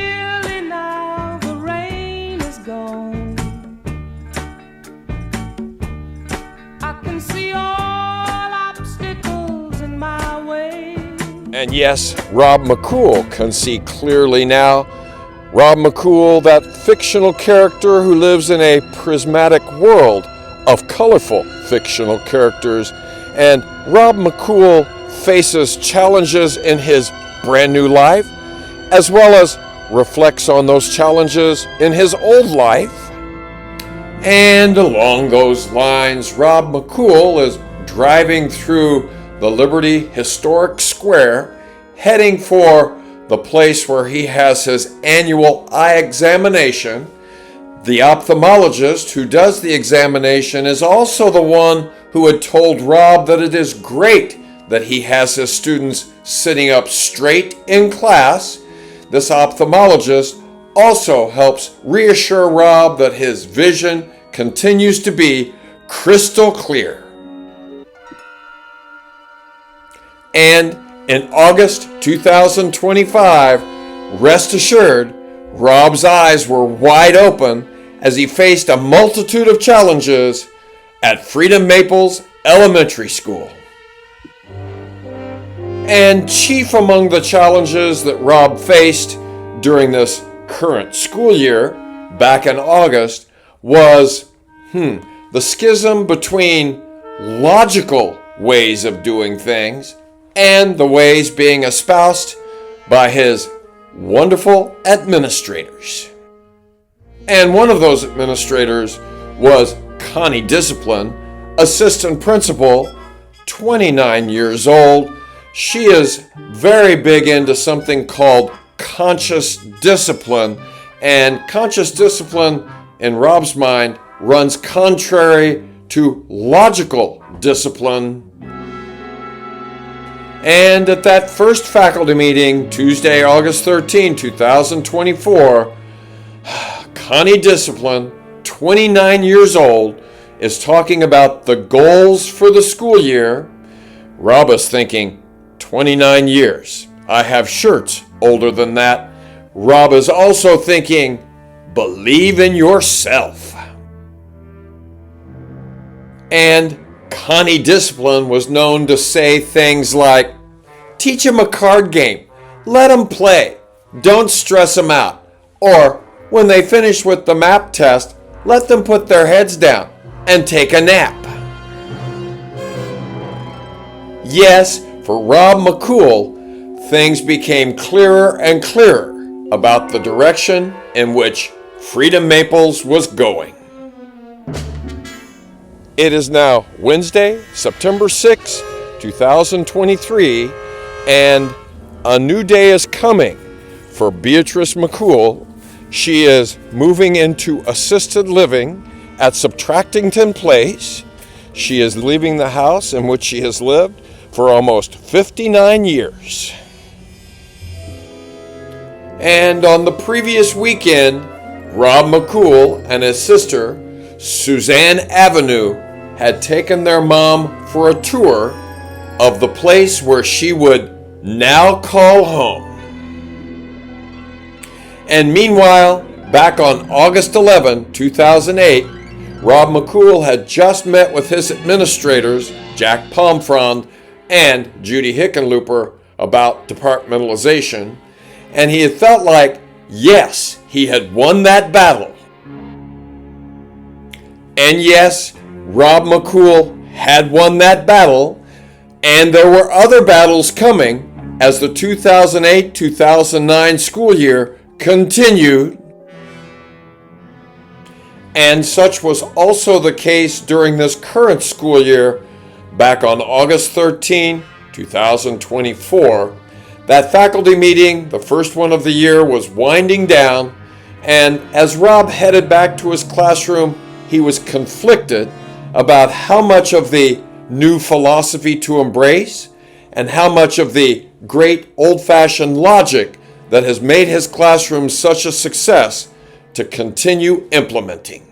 clearly now the rain is gone. I can see all obstacles in my way. And yes, Rob McCool can see clearly now. Rob McCool, that fictional character who lives in a prismatic world of colorful fictional characters. And Rob McCool faces challenges in his brand new life, as well as reflects on those challenges in his old life. And along those lines, Rob McCool is driving through the Liberty Historic Square, heading for the place where he has his annual eye examination. The ophthalmologist who does the examination is also the one who had told Rob that it is great that he has his students sitting up straight in class. This ophthalmologist also helps reassure Rob that his vision continues to be crystal clear. And in August 2025, rest assured, Rob's eyes were wide open as he faced a multitude of challenges at Freedom Maples Elementary School. And chief among the challenges that Rob faced during this current school year, back in August, was the schism between logical ways of doing things and the ways being espoused by his wonderful administrators. And one of those administrators was Connie Discipline, assistant principal, 29 years old. She is very big into something called conscious discipline, and conscious discipline, in Rob's mind, runs contrary to logical discipline. And at that first faculty meeting, Tuesday, August 13, 2024, Connie Discipline, 29 years old, is talking about the goals for the school year. Rob is thinking, 29 years. I have shirts older than that. Rob is also thinking, believe in yourself. And Connie Discipline was known to say things like, teach him a card game, let him play, don't stress him out. Or when they finish with the map test, let them put their heads down and take a nap. Yes, for Rob McCool, things became clearer and clearer about the direction in which Freedom Maples was going. It is now Wednesday, September 6, 2023, and a new day is coming for Beatrice McCool. She is moving into assisted living at Subtractington Place. She is leaving the house in which she has lived for almost 59 years. And on the previous weekend, Rob McCool and his sister, Suzanne Avenue, had taken their mom for a tour of the place where she would now call home. And meanwhile, back on August 11, 2008, Rob McCool had just met with his administrators, Jack Pomfrond and Judy Hickenlooper, about departmentalization, and he had felt like, yes, he had won that battle. And yes, Rob McCool had won that battle, and there were other battles coming as the 2008-2009 school year continued. And such was also the case during this current school year, back on August 13, 2024. That faculty meeting, the first one of the year, was winding down, and as Rob headed back to his classroom, he was conflicted about how much of the new philosophy to embrace and how much of the great old-fashioned logic that has made his classroom such a success to continue implementing.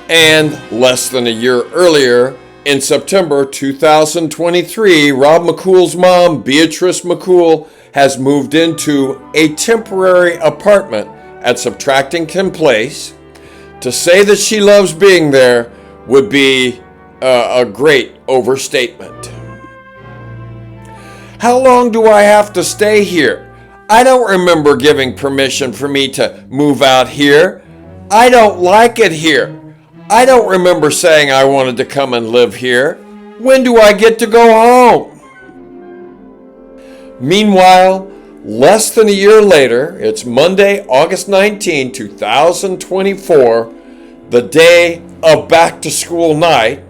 And less than a year earlier, in September 2023, Rob McCool's mom, Beatrice McCool, has moved into a temporary apartment at Subtractington Place. To say that she loves being there would be a great overstatement. How long do I have to stay here? I don't remember giving permission for me to move out here. I don't like it here. I don't remember saying I wanted to come and live here. When do I get to go home? Meanwhile, less than a year later, it's Monday, August 19, 2024, the day of back to school night,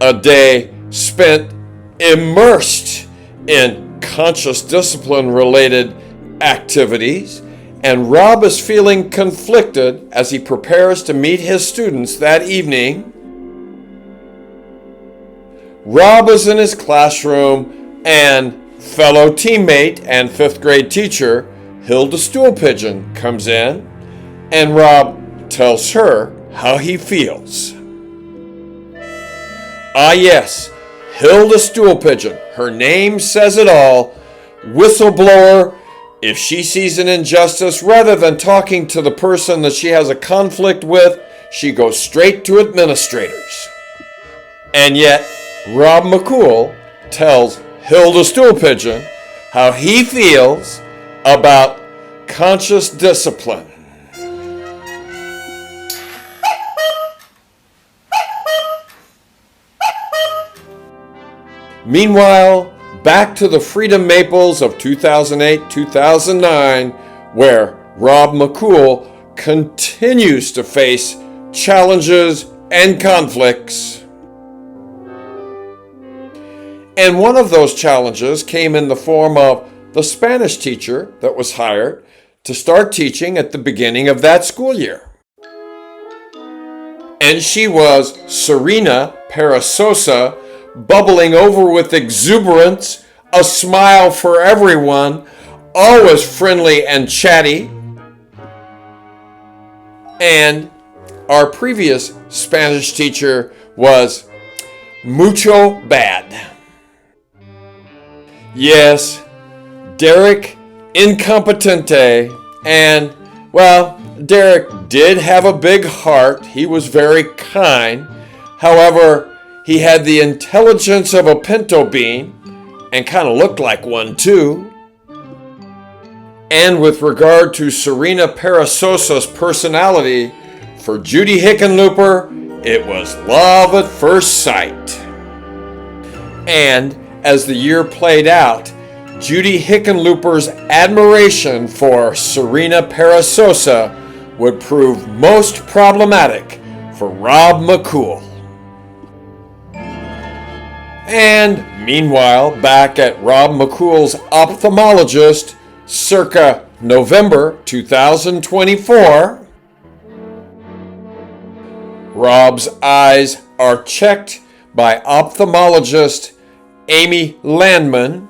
a day spent immersed in conscious discipline related activities, and Rob is feeling conflicted as he prepares to meet his students that evening. Rob is in his classroom, and fellow teammate and 5th grade teacher Hilda Stoolpigeon comes in, and Rob tells her how he feels. Ah yes, Hilda Stoolpigeon, her name says it all, whistleblower. If she sees an injustice, rather than talking to the person that she has a conflict with, she goes straight to administrators. And yet, Rob McCool tells Hilda Stoolpigeon how he feels about conscious discipline. Meanwhile, back to the Freedom Maples of 2008-2009, where Rob McCool continues to face challenges and conflicts. And one of those challenges came in the form of the Spanish teacher that was hired to start teaching at the beginning of that school year. And she was Serena Peresosa, bubbling over with exuberance, a smile for everyone, always friendly and chatty. And our previous Spanish teacher was mucho bad. Yes, Derek Incompetente, and, well, Derek did have a big heart. He was very kind. However, he had the intelligence of a pinto bean, and kind of looked like one too. And with regard to Serena Peresosa's personality, for Judy Hickenlooper, it was love at first sight. And as the year played out, Judy Hickenlooper's admiration for Serena Peresosa would prove most problematic for Rob McCool. And meanwhile, back at Rob McCool's ophthalmologist, circa November 2024, Rob's eyes are checked by ophthalmologist Amy Landman,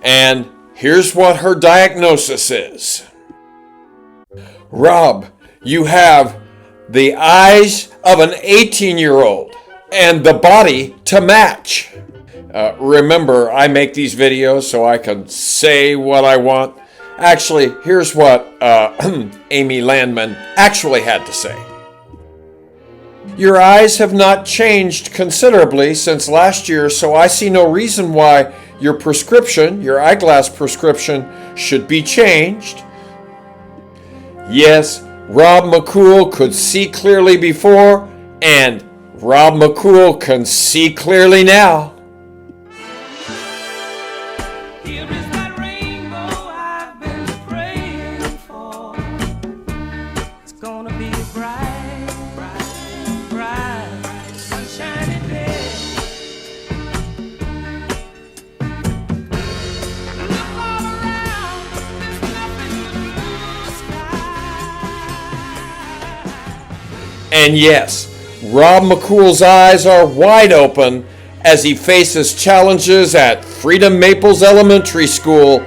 and here's what her diagnosis is. Rob, you have the eyes of an 18-year-old and the body to match. Remember, I make these videos so I can say what I want. Actually, here's what Amy Landman actually had to say. Your eyes have not changed considerably since last year, so I see no reason why your prescription, your eyeglass prescription, should be changed. Yes, Rob McCool could see clearly before, and Rob McCool can see clearly now. Here is that rainbow I've been praying for. It's gonna be a bright, bright, bright, sunshiny day. Look all around, there's nothing but blue sky. And yes, Rob McCool's eyes are wide open as he faces challenges at Freedom Maples Elementary School,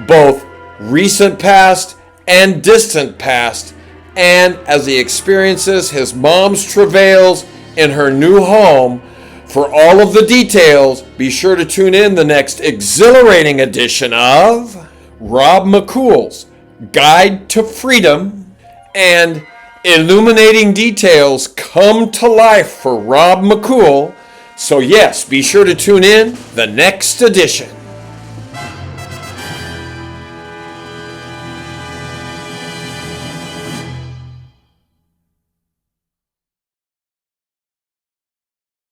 both recent past and distant past, and as he experiences his mom's travails in her new home. For all of the details, be sure to tune in the next exhilarating edition of Rob McCool's Guide to Freedom, and illuminating details come to life for Rob McCool. So yes, be sure to tune in the next edition.